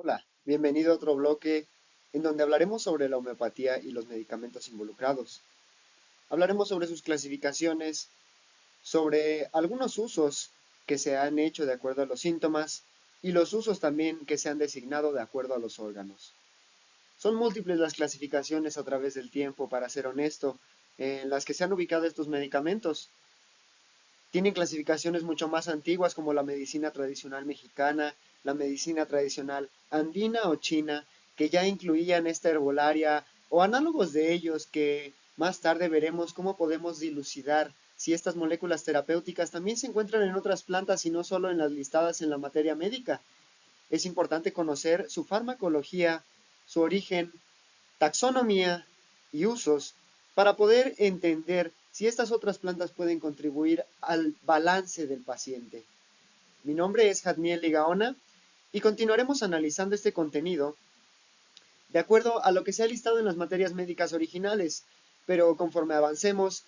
Hola, bienvenido a otro bloque en donde hablaremos sobre la homeopatía y los medicamentos involucrados. Hablaremos sobre sus clasificaciones, sobre algunos usos que se han hecho de acuerdo a los síntomas y los usos también que se han designado de acuerdo a los órganos. Son múltiples las clasificaciones a través del tiempo, para ser honesto, en las que se han ubicado estos medicamentos. Tienen clasificaciones mucho más antiguas como la medicina tradicional mexicana, la medicina tradicional andina o china, que ya incluían esta herbolaria o análogos de ellos que más tarde veremos cómo podemos dilucidar si estas moléculas terapéuticas también se encuentran en otras plantas y no solo en las listadas en la materia médica. Es importante conocer su farmacología, su origen, taxonomía y usos para poder entender si estas otras plantas pueden contribuir al balance del paciente. Mi nombre es Jadniel Ligaona y continuaremos analizando este contenido de acuerdo a lo que se ha listado en las materias médicas originales, pero conforme avancemos,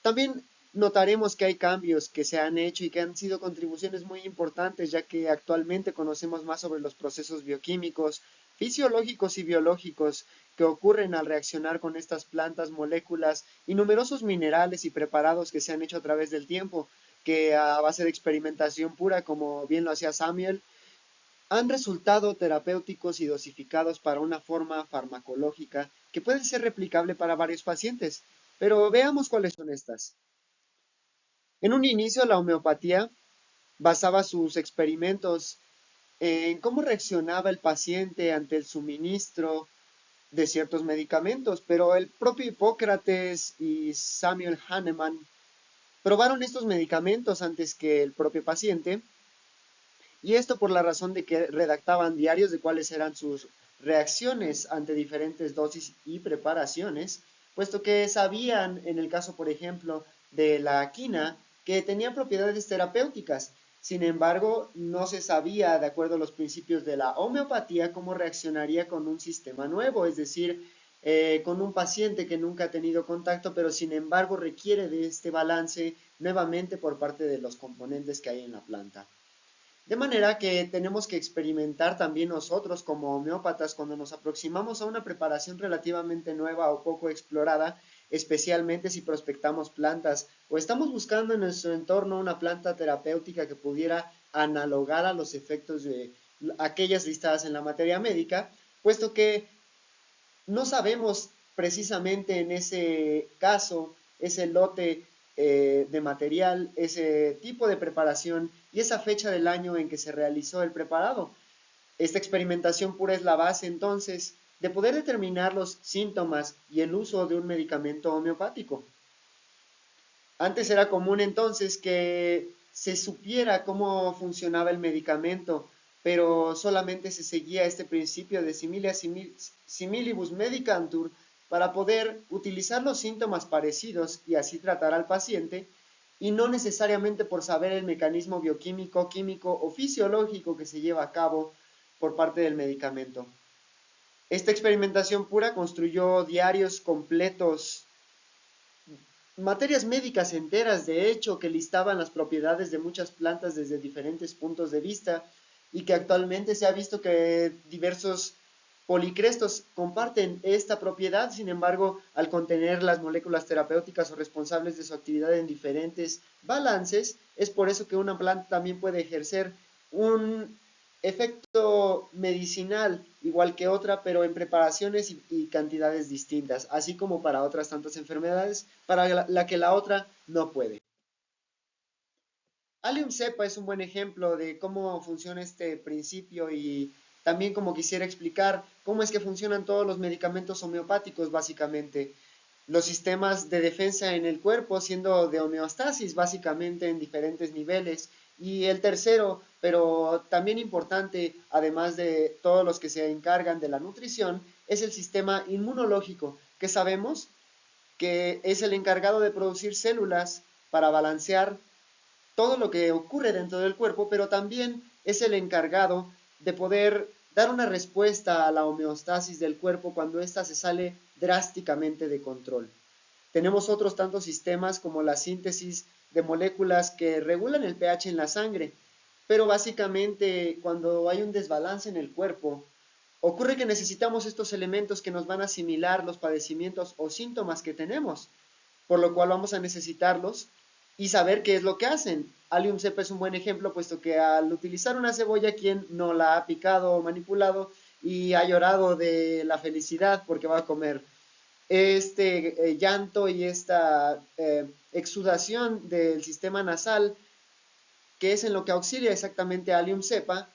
también notaremos que hay cambios que se han hecho y que han sido contribuciones muy importantes, ya que actualmente conocemos más sobre los procesos bioquímicos, fisiológicos y biológicos que ocurren al reaccionar con estas plantas, moléculas y numerosos minerales y preparados que se han hecho a través del tiempo, que a base de experimentación pura, como bien lo hacía Samuel, han resultado terapéuticos y dosificados para una forma farmacológica que puede ser replicable para varios pacientes. Pero veamos cuáles son estas. En un inicio, la homeopatía basaba sus experimentos en cómo reaccionaba el paciente ante el suministro de ciertos medicamentos, pero el propio Hipócrates y Samuel Hahnemann probaron estos medicamentos antes que el propio paciente, y esto por la razón de que redactaban diarios de cuáles eran sus reacciones ante diferentes dosis y preparaciones, puesto que sabían, en el caso, por ejemplo, de la quina, que tenía propiedades terapéuticas. Sin embargo, no se sabía, de acuerdo a los principios de la homeopatía, cómo reaccionaría con un sistema nuevo, es decir, con un paciente que nunca ha tenido contacto, pero sin embargo requiere de este balance nuevamente por parte de los componentes que hay en la planta. De manera que tenemos que experimentar también nosotros como homeópatas cuando nos aproximamos a una preparación relativamente nueva o poco explorada, especialmente si prospectamos plantas o estamos buscando en nuestro entorno una planta terapéutica que pudiera analogar a los efectos de aquellas listadas en la materia médica, puesto que no sabemos precisamente en ese caso, ese lote de material, ese tipo de preparación y esa fecha del año en que se realizó el preparado. Esta experimentación pura es la base entonces de poder determinar los síntomas y el uso de un medicamento homeopático. Antes era común entonces que se supiera cómo funcionaba el medicamento, pero solamente se seguía este principio de similia similibus medicantur para poder utilizar los síntomas parecidos y así tratar al paciente, y no necesariamente por saber el mecanismo bioquímico, químico o fisiológico que se lleva a cabo por parte del medicamento. Esta experimentación pura construyó diarios completos, materias médicas enteras, de hecho, que listaban las propiedades de muchas plantas desde diferentes puntos de vista, y que actualmente se ha visto que diversos policrestos comparten esta propiedad. Sin embargo, al contener las moléculas terapéuticas o responsables de su actividad en diferentes balances, es por eso que una planta también puede ejercer un efecto medicinal igual que otra, pero en preparaciones y cantidades distintas, así como para otras tantas enfermedades, para la que la otra no puede. Allium cepa es un buen ejemplo de cómo funciona este principio, y también como quisiera explicar cómo es que funcionan todos los medicamentos homeopáticos básicamente. Los sistemas de defensa en el cuerpo siendo de homeostasis básicamente en diferentes niveles. Y el tercero, pero también importante, además de todos los que se encargan de la nutrición, es el sistema inmunológico, que sabemos que es el encargado de producir células para balancear todo lo que ocurre dentro del cuerpo, pero también es el encargado de poder dar una respuesta a la homeostasis del cuerpo cuando ésta se sale drásticamente de control. Tenemos otros tantos sistemas como la síntesis de moléculas que regulan el pH en la sangre, pero básicamente cuando hay un desbalance en el cuerpo, Ocurre que necesitamos estos elementos que nos van a asimilar los padecimientos o síntomas que tenemos, por lo cual vamos a necesitarlos y saber qué es lo que hacen. Allium cepa es un buen ejemplo, puesto que al utilizar una cebolla, quien no la ha picado o manipulado y ha llorado de la felicidad porque va a comer este llanto y esta exudación del sistema nasal, que es en lo que auxilia exactamente a Allium cepa,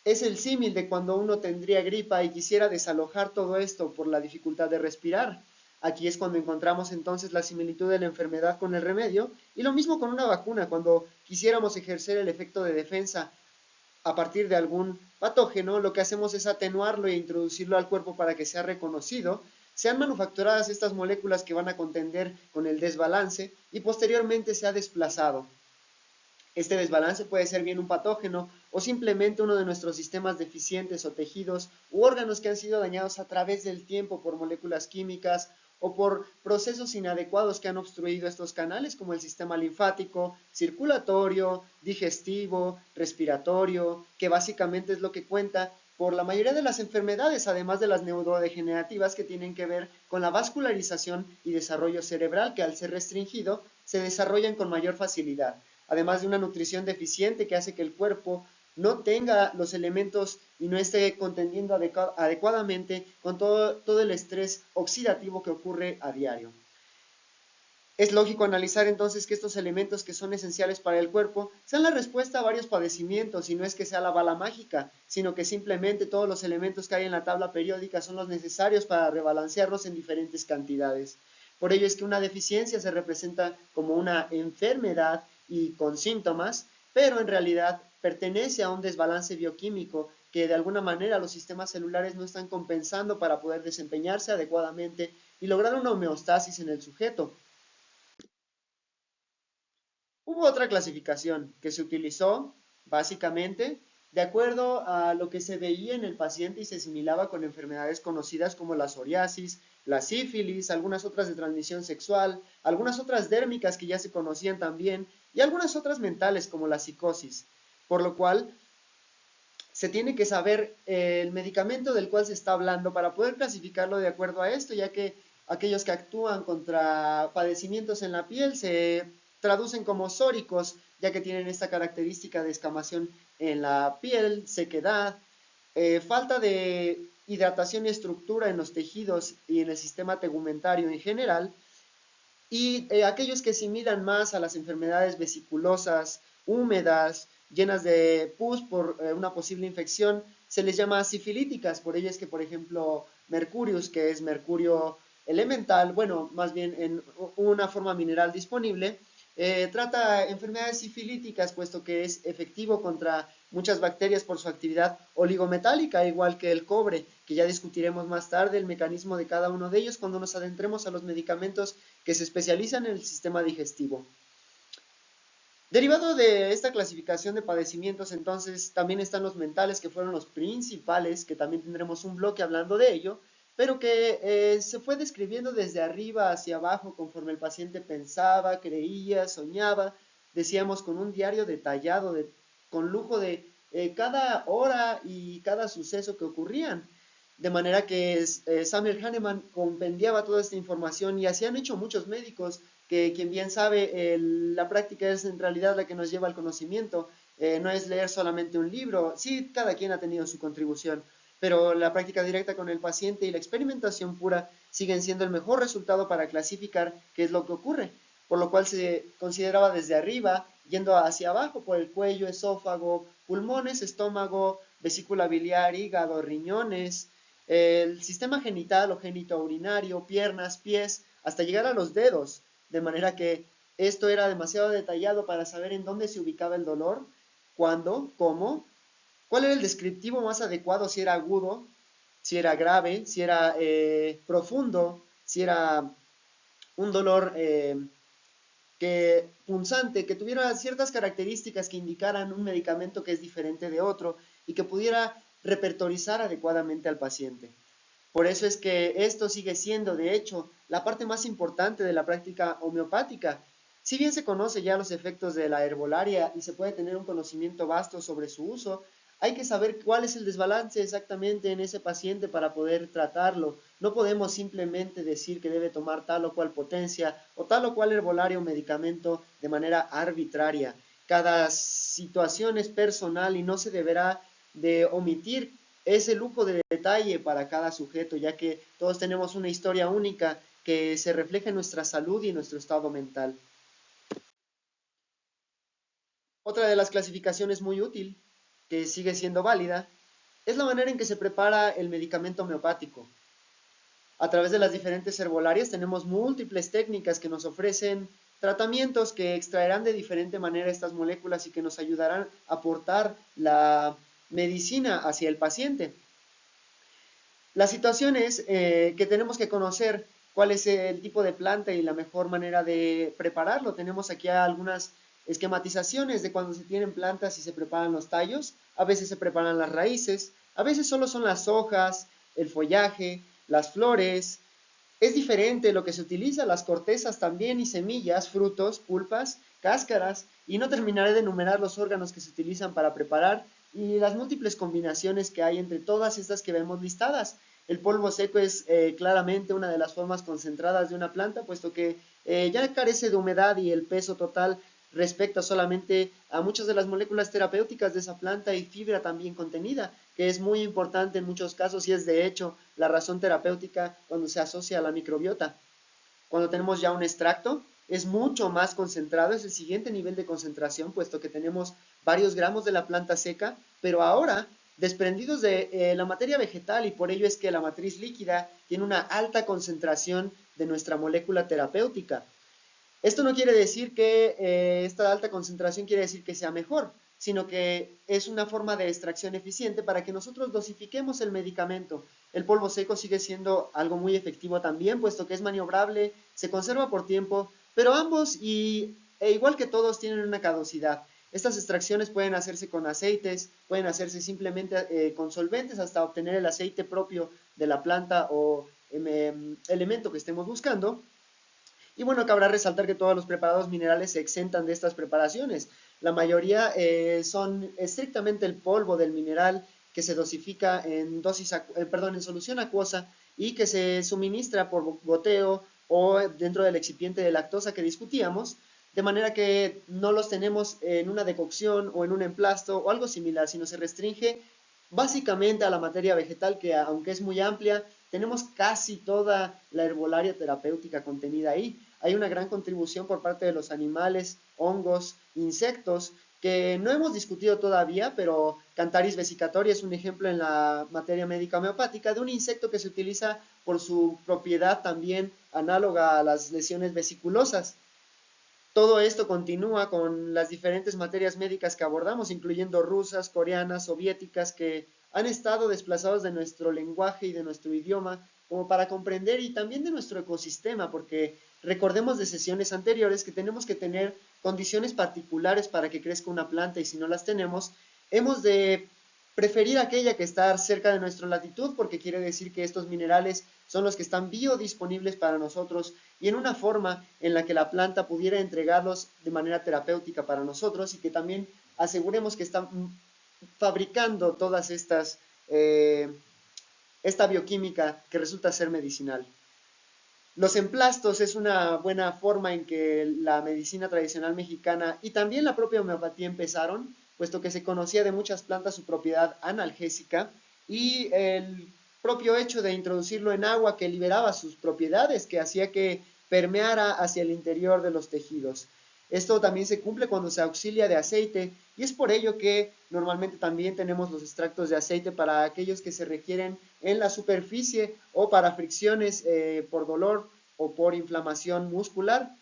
es el símil de cuando uno tendría gripa y quisiera desalojar todo esto por la dificultad de respirar. Aquí es cuando encontramos entonces la similitud de la enfermedad con el remedio, y lo mismo con una vacuna, cuando quisiéramos ejercer el efecto de defensa a partir de algún patógeno, lo que hacemos es atenuarlo e introducirlo al cuerpo para que sea reconocido. Se han manufacturadas estas moléculas que van a contender con el desbalance y posteriormente se ha desplazado. Este desbalance puede ser bien un patógeno o simplemente uno de nuestros sistemas deficientes o tejidos u órganos que han sido dañados a través del tiempo por moléculas químicas o por procesos inadecuados que han obstruido estos canales, como el sistema linfático, circulatorio, digestivo, respiratorio, que básicamente es lo que cuenta por la mayoría de las enfermedades, además de las neurodegenerativas que tienen que ver con la vascularización y desarrollo cerebral, que al ser restringido se desarrollan con mayor facilidad, además de una nutrición deficiente que hace que el cuerpo no tenga los elementos y no esté contendiendo adecuadamente con todo el estrés oxidativo que ocurre a diario. Es lógico analizar entonces que estos elementos que son esenciales para el cuerpo sean la respuesta a varios padecimientos, y no es que sea la bala mágica, sino que simplemente todos los elementos que hay en la tabla periódica son los necesarios para rebalancearlos en diferentes cantidades. Por ello es que una deficiencia se representa como una enfermedad y con síntomas, pero en realidad pertenece a un desbalance bioquímico que de alguna manera los sistemas celulares no están compensando para poder desempeñarse adecuadamente y lograr una homeostasis en el sujeto. Hubo otra clasificación que se utilizó básicamente de acuerdo a lo que se veía en el paciente y se asimilaba con enfermedades conocidas como la psoriasis, la sífilis, algunas otras de transmisión sexual, algunas otras dérmicas que ya se conocían también y algunas otras mentales como la psicosis, por lo cual se tiene que saber el medicamento del cual se está hablando para poder clasificarlo de acuerdo a esto, ya que aquellos que actúan contra padecimientos en la piel se traducen como sóricos, ya que tienen esta característica de escamación en la piel, sequedad, falta de hidratación y estructura en los tejidos y en el sistema tegumentario en general, y aquellos que similan más a las enfermedades vesiculosas, húmedas, llenas de pus por una posible infección, se les llama sifilíticas. Por ello es que, por ejemplo, Mercurius, que es mercurio elemental, bueno, más bien en una forma mineral disponible, trata enfermedades sifilíticas, puesto que es efectivo contra muchas bacterias por su actividad oligometálica, igual que el cobre, que ya discutiremos más tarde el mecanismo de cada uno de ellos cuando nos adentremos a los medicamentos que se especializan en el sistema digestivo. Derivado de esta clasificación de padecimientos, entonces, también están los mentales, que fueron los principales, que también tendremos un bloque hablando de ello, pero que se fue describiendo desde arriba hacia abajo conforme el paciente pensaba, creía, soñaba, decíamos con un diario detallado, con lujo de cada hora y cada suceso que ocurrían. De manera que Samuel Hahnemann compendiaba toda esta información, y así han hecho muchos médicos, que quien bien sabe, la práctica es en realidad la que nos lleva al conocimiento, no es leer solamente un libro, sí, cada quien ha tenido su contribución, pero la práctica directa con el paciente y la experimentación pura siguen siendo el mejor resultado para clasificar qué es lo que ocurre, por lo cual se consideraba desde arriba, yendo hacia abajo por el cuello, esófago, pulmones, estómago, vesícula biliar, hígado, riñones, el sistema genital o genitourinario, piernas, pies, hasta llegar a los dedos, de manera que esto era demasiado detallado para saber en dónde se ubicaba el dolor, cuándo, cómo, cuál era el descriptivo más adecuado, si era agudo, si era grave, si era profundo, si era un dolor punzante, que tuviera ciertas características que indicaran un medicamento que es diferente de otro y que pudiera repertorizar adecuadamente al paciente. Por eso es que esto sigue siendo, de hecho, la parte más importante de la práctica homeopática. Si bien se conoce ya los efectos de la herbolaria y se puede tener un conocimiento vasto sobre su uso, hay que saber cuál es el desbalance exactamente en ese paciente para poder tratarlo. No podemos simplemente decir que debe tomar tal o cual potencia o tal o cual herbolario o medicamento de manera arbitraria. Cada situación es personal y no se deberá de omitir ese lujo de detalle para cada sujeto, ya que todos tenemos una historia única que se refleja en nuestra salud y en nuestro estado mental. Otra de las clasificaciones muy útil, que sigue siendo válida, es la manera en que se prepara el medicamento homeopático. A través de las diferentes herbolarias tenemos múltiples técnicas que nos ofrecen tratamientos que extraerán de diferente manera estas moléculas y que nos ayudarán a aportar la medicina hacia el paciente. La situación es que tenemos que conocer cuál es el tipo de planta y la mejor manera de prepararlo. Tenemos aquí algunas esquematizaciones de cuando se tienen plantas y se preparan los tallos. A veces se preparan las raíces, a veces solo son las hojas, el follaje, las flores. Es diferente lo que se utiliza, las cortezas también y semillas, frutos, pulpas, cáscaras, y no terminaré de enumerar los órganos que se utilizan para preparar y las múltiples combinaciones que hay entre todas estas que vemos listadas. El polvo seco es claramente una de las formas concentradas de una planta, puesto que ya carece de humedad y el peso total respecta solamente a muchas de las moléculas terapéuticas de esa planta y fibra también contenida, que es muy importante en muchos casos y es de hecho la razón terapéutica cuando se asocia a la microbiota. Cuando tenemos ya un extracto, es mucho más concentrado, es el siguiente nivel de concentración, puesto que tenemos varios gramos de la planta seca, pero ahora desprendidos de la materia vegetal y por ello es que la matriz líquida tiene una alta concentración de nuestra molécula terapéutica. Esto no quiere decir que esta alta concentración quiere decir que sea mejor, sino que es una forma de extracción eficiente para que nosotros dosifiquemos el medicamento. El polvo seco sigue siendo algo muy efectivo también, puesto que es maniobrable, se conserva por tiempo, pero ambos, igual que todos, tienen una caducidad. Estas extracciones pueden hacerse con aceites, pueden hacerse simplemente con solventes hasta obtener el aceite propio de la planta o elemento que estemos buscando. Y bueno, cabrá resaltar que todos los preparados minerales se exentan de estas preparaciones. La mayoría son estrictamente el polvo del mineral que se dosifica en solución acuosa y que se suministra por goteo o dentro del excipiente de lactosa que discutíamos, de manera que no los tenemos en una decocción o en un emplasto o algo similar, sino se restringe básicamente a la materia vegetal que aunque es muy amplia, tenemos casi toda la herbolaria terapéutica contenida ahí. Hay una gran contribución por parte de los animales, hongos, insectos, que no hemos discutido todavía, pero Cantaris vesicatori es un ejemplo en la materia médica homeopática de un insecto que se utiliza por su propiedad también análoga a las lesiones vesiculosas. Todo esto continúa con las diferentes materias médicas que abordamos, incluyendo rusas, coreanas, soviéticas, que han estado desplazados de nuestro lenguaje y de nuestro idioma, como para comprender y también de nuestro ecosistema, porque recordemos de sesiones anteriores que tenemos que tener condiciones particulares para que crezca una planta y si no las tenemos, hemos de preferir aquella que está cerca de nuestra latitud porque quiere decir que estos minerales son los que están biodisponibles para nosotros y en una forma en la que la planta pudiera entregarlos de manera terapéutica para nosotros y que también aseguremos que están fabricando todas esta bioquímica que resulta ser medicinal. Los emplastos es una buena forma en que la medicina tradicional mexicana y también la propia homeopatía empezaron, puesto que se conocía de muchas plantas su propiedad analgésica y el propio hecho de introducirlo en agua que liberaba sus propiedades, que hacía que permeara hacia el interior de los tejidos. Esto también se cumple cuando se auxilia de aceite y es por ello que normalmente también tenemos los extractos de aceite para aquellos que se requieren en la superficie o para fricciones por dolor o por inflamación muscular.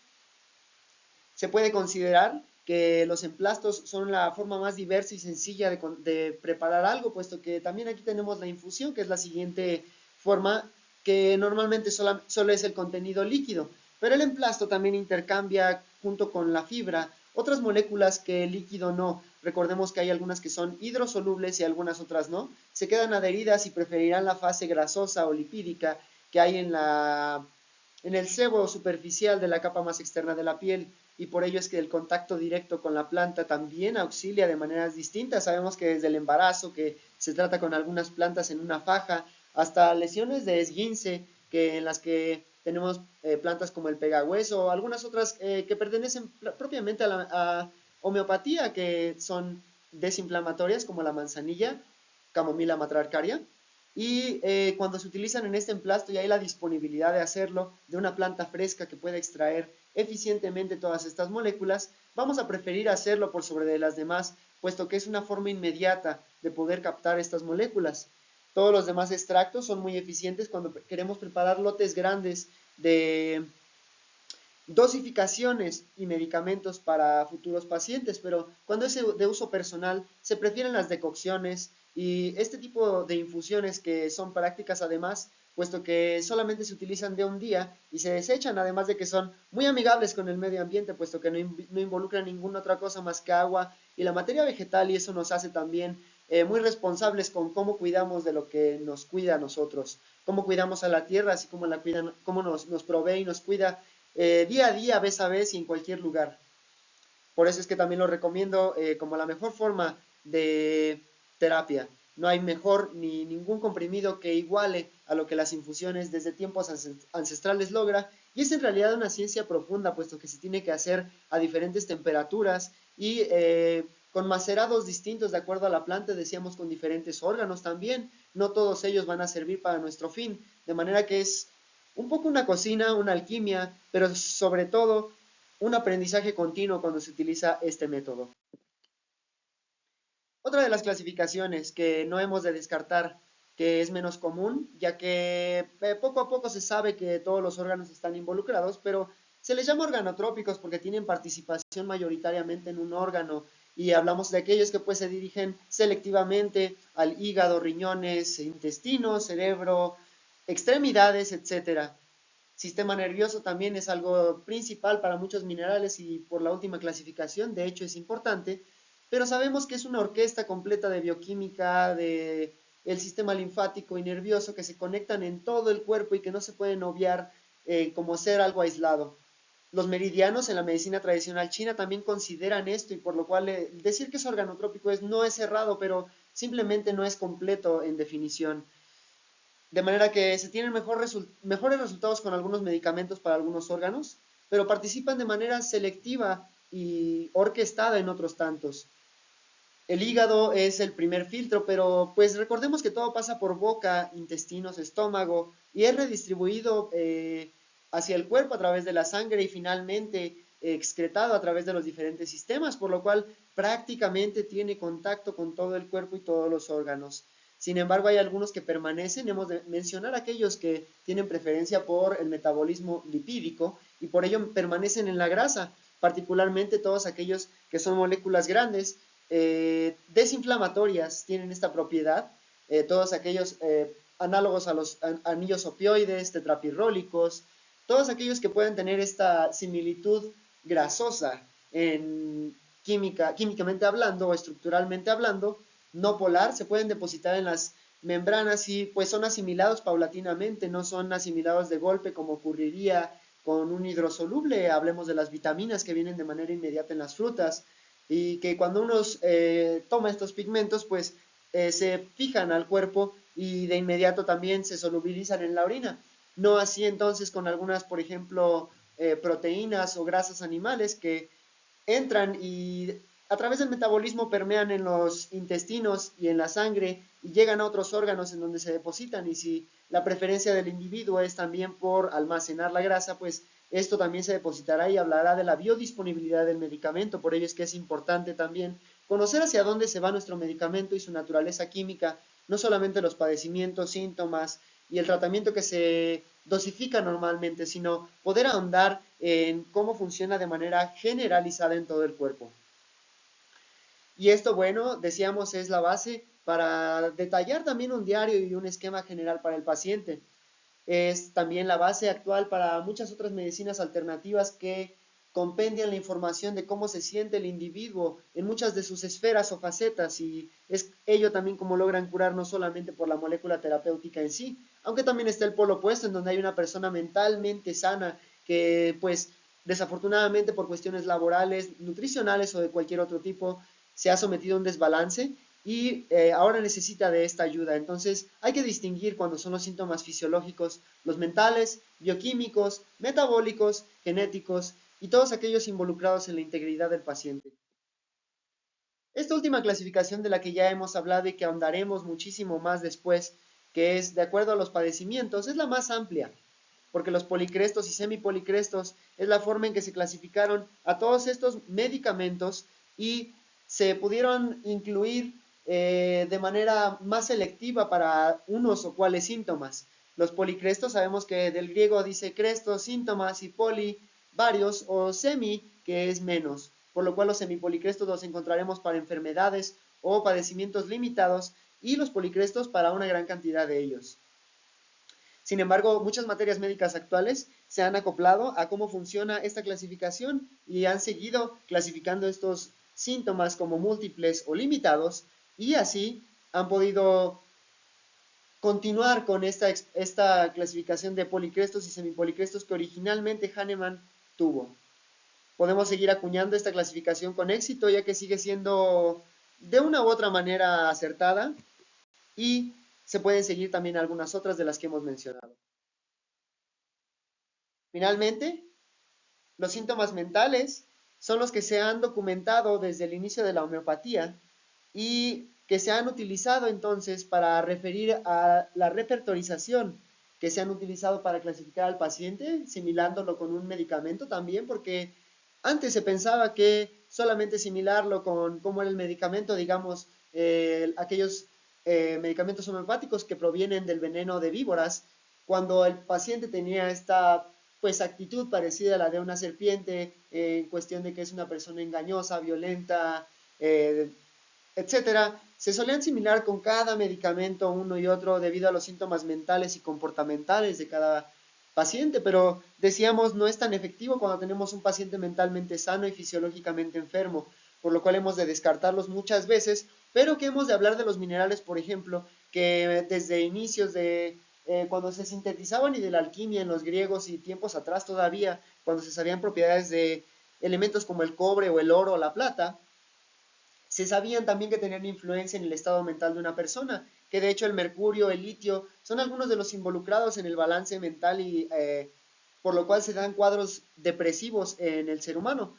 Se puede considerar que los emplastos son la forma más diversa y sencilla de preparar algo, puesto que también aquí tenemos la infusión, que es la siguiente forma, que normalmente solo es el contenido líquido, pero el emplasto también intercambia junto con la fibra otras moléculas que el líquido no. Recordemos que hay algunas que son hidrosolubles y algunas otras no. Se quedan adheridas y preferirán la fase grasosa o lipídica que hay en el sebo superficial de la capa más externa de la piel. y por ello es que el contacto directo con la planta también auxilia de maneras distintas. Sabemos que desde el embarazo, que se trata con algunas plantas en una faja, hasta lesiones de esguince, que en las que tenemos plantas como el pegahueso o algunas otras que pertenecen propiamente a la homeopatía, que son desinflamatorias como la manzanilla, Camomila matriarcaria, y cuando se utilizan en este emplasto y hay la disponibilidad de hacerlo de una planta fresca que pueda extraer eficientemente todas estas moléculas, vamos a preferir hacerlo por sobre de las demás, puesto que es una forma inmediata de poder captar estas moléculas. Todos los demás extractos son muy eficientes cuando queremos preparar lotes grandes de dosificaciones y medicamentos para futuros pacientes, pero cuando es de uso personal se prefieren las decocciones y este tipo de infusiones que son prácticas además, puesto que solamente se utilizan de un día y se desechan, además de que son muy amigables con el medio ambiente, puesto que no involucran ninguna otra cosa más que agua y la materia vegetal, y eso nos hace también muy responsables con cómo cuidamos de lo que nos cuida a nosotros, cómo cuidamos a la tierra, así como la cuidan, cómo nos provee y nos cuida día a día, vez a vez y en cualquier lugar. Por eso es que también lo recomiendo como la mejor forma de terapia. No hay mejor ni ningún comprimido que iguale a lo que las infusiones desde tiempos ancestrales logra, y es en realidad una ciencia profunda, puesto que se tiene que hacer a diferentes temperaturas y con macerados distintos de acuerdo a la planta, decíamos con diferentes órganos también, no todos ellos van a servir para nuestro fin, de manera que es un poco una cocina, una alquimia, pero sobre todo un aprendizaje continuo cuando se utiliza este método. Otra de las clasificaciones que no hemos de descartar, que es menos común, ya que poco a poco se sabe que todos los órganos están involucrados, pero se les llama organotrópicos porque tienen participación mayoritariamente en un órgano, y hablamos de aquellos que pues se dirigen selectivamente al hígado, riñones, intestino, cerebro, extremidades, etcétera. Sistema nervioso también es algo principal para muchos minerales y por la última clasificación, de hecho es importante, pero sabemos que es una orquesta completa de bioquímica, de el sistema linfático y nervioso que se conectan en todo el cuerpo y que no se pueden obviar como ser algo aislado. Los meridianos en la medicina tradicional china también consideran esto, y por lo cual decir que es organotrópico no es errado, pero simplemente no es completo en definición. De manera que se tienen mejores resultados con algunos medicamentos para algunos órganos, pero participan de manera selectiva y orquestada en otros tantos. El hígado es el primer filtro, pero pues recordemos que todo pasa por boca, intestinos, estómago, y es redistribuido hacia el cuerpo a través de la sangre y finalmente excretado a través de los diferentes sistemas, por lo cual prácticamente tiene contacto con todo el cuerpo y todos los órganos. Sin embargo, hay algunos que permanecen. Hemos de mencionar aquellos que tienen preferencia por el metabolismo lipídico y por ello permanecen en la grasa, particularmente todos aquellos que son moléculas grandes, desinflamatorias, tienen esta propiedad, todos aquellos análogos a los anillos opioides, tetrapirrólicos, todos aquellos que pueden tener esta similitud grasosa en químicamente hablando o estructuralmente hablando, no polar, se pueden depositar en las membranas y pues son asimilados paulatinamente, no son asimilados de golpe como ocurriría con un hidrosoluble. Hablemos de las vitaminas que vienen de manera inmediata en las frutas, y que cuando uno toma estos pigmentos pues se fijan al cuerpo y de inmediato también se solubilizan en la orina. No así entonces con algunas, por ejemplo, proteínas o grasas animales que entran y a través del metabolismo permean en los intestinos y en la sangre y llegan a otros órganos en donde se depositan, y si la preferencia del individuo es también por almacenar la grasa, pues esto también se depositará y hablará de la biodisponibilidad del medicamento. Por ello es que es importante también conocer hacia dónde se va nuestro medicamento y su naturaleza química, no solamente los padecimientos, síntomas y el tratamiento que se dosifica normalmente, sino poder ahondar en cómo funciona de manera generalizada en todo el cuerpo. Y esto, bueno, decíamos, es la base para detallar también un diario y un esquema general para el paciente. Es también la base actual para muchas otras medicinas alternativas que compendian la información de cómo se siente el individuo en muchas de sus esferas o facetas, y es ello también como logran curar no solamente por la molécula terapéutica en sí, aunque también está el polo opuesto en donde hay una persona mentalmente sana que pues desafortunadamente por cuestiones laborales, nutricionales o de cualquier otro tipo, se ha sometido a un desbalance y ahora necesita de esta ayuda. Entonces hay que distinguir cuando son los síntomas fisiológicos, los mentales, bioquímicos, metabólicos, genéticos y todos aquellos involucrados en la integridad del paciente. Esta última clasificación de la que ya hemos hablado y que ahondaremos muchísimo más después, que es de acuerdo a los padecimientos, es la más amplia, porque los policrestos y semipolicrestos es la forma en que se clasificaron a todos estos medicamentos y se pudieron incluir de manera más selectiva para unos o cuales síntomas. Los policrestos sabemos que del griego dice crestos, síntomas y poli, varios, o semi, que es menos, por lo cual los semipolicrestos los encontraremos para enfermedades o padecimientos limitados y los policrestos para una gran cantidad de ellos. Sin embargo, muchas materias médicas actuales se han acoplado a cómo funciona esta clasificación y han seguido clasificando estos síntomas como múltiples o limitados y así han podido continuar con esta clasificación de policrestos y semipolicrestos que originalmente Hahnemann tuvo. Podemos seguir acuñando esta clasificación con éxito ya que sigue siendo de una u otra manera acertada y se pueden seguir también algunas otras de las que hemos mencionado. Finalmente, los síntomas mentales son los que se han documentado desde el inicio de la homeopatía y que se han utilizado entonces para referir a la repertorización que se han utilizado para clasificar al paciente, similándolo con un medicamento también, porque antes se pensaba que solamente similarlo con cómo era el medicamento, digamos, aquellos medicamentos homeopáticos que provienen del veneno de víboras, cuando el paciente tenía esta pues actitud parecida a la de una serpiente, en cuestión de que es una persona engañosa, violenta, etcétera, se solían similar con cada medicamento uno y otro debido a los síntomas mentales y comportamentales de cada paciente, pero decíamos no es tan efectivo cuando tenemos un paciente mentalmente sano y fisiológicamente enfermo, por lo cual hemos de descartarlos muchas veces, pero que hemos de hablar de los minerales, por ejemplo, que desde inicios de cuando se sintetizaban y de la alquimia en los griegos y tiempos atrás todavía, cuando se sabían propiedades de elementos como el cobre o el oro o la plata, se sabían también que tenían influencia en el estado mental de una persona, que de hecho el mercurio, el litio, son algunos de los involucrados en el balance mental y por lo cual se dan cuadros depresivos en el ser humano.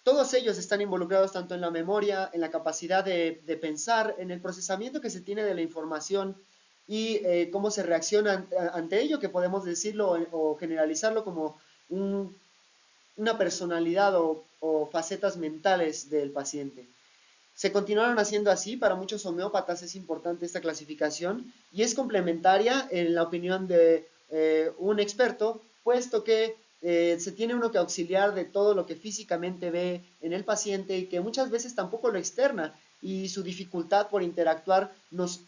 Todos ellos están involucrados tanto en la memoria, en la capacidad de pensar, en el procesamiento que se tiene de la información y cómo se reacciona ante ello, que podemos decirlo o generalizarlo como una personalidad o facetas mentales del paciente. Se continuaron haciendo así, para muchos homeópatas es importante esta clasificación y es complementaria en la opinión de un experto, puesto que se tiene uno que auxiliar de todo lo que físicamente ve en el paciente y que muchas veces tampoco lo externa y su dificultad por interactuar nos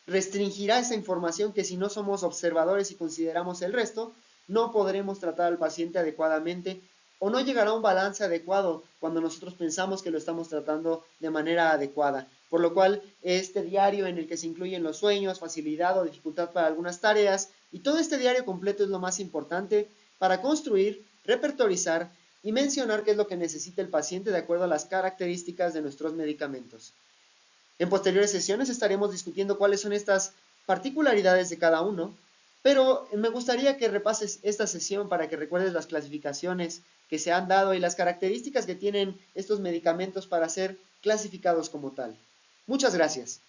restringirá esa información que si no somos observadores y consideramos el resto, no podremos tratar al paciente adecuadamente o no llegará a un balance adecuado cuando nosotros pensamos que lo estamos tratando de manera adecuada. Por lo cual, este diario en el que se incluyen los sueños, facilidad o dificultad para algunas tareas, y todo este diario completo es lo más importante para construir, repertorizar y mencionar qué es lo que necesita el paciente de acuerdo a las características de nuestros medicamentos. En posteriores sesiones estaremos discutiendo cuáles son estas particularidades de cada uno, pero me gustaría que repases esta sesión para que recuerdes las clasificaciones que se han dado y las características que tienen estos medicamentos para ser clasificados como tal. Muchas gracias.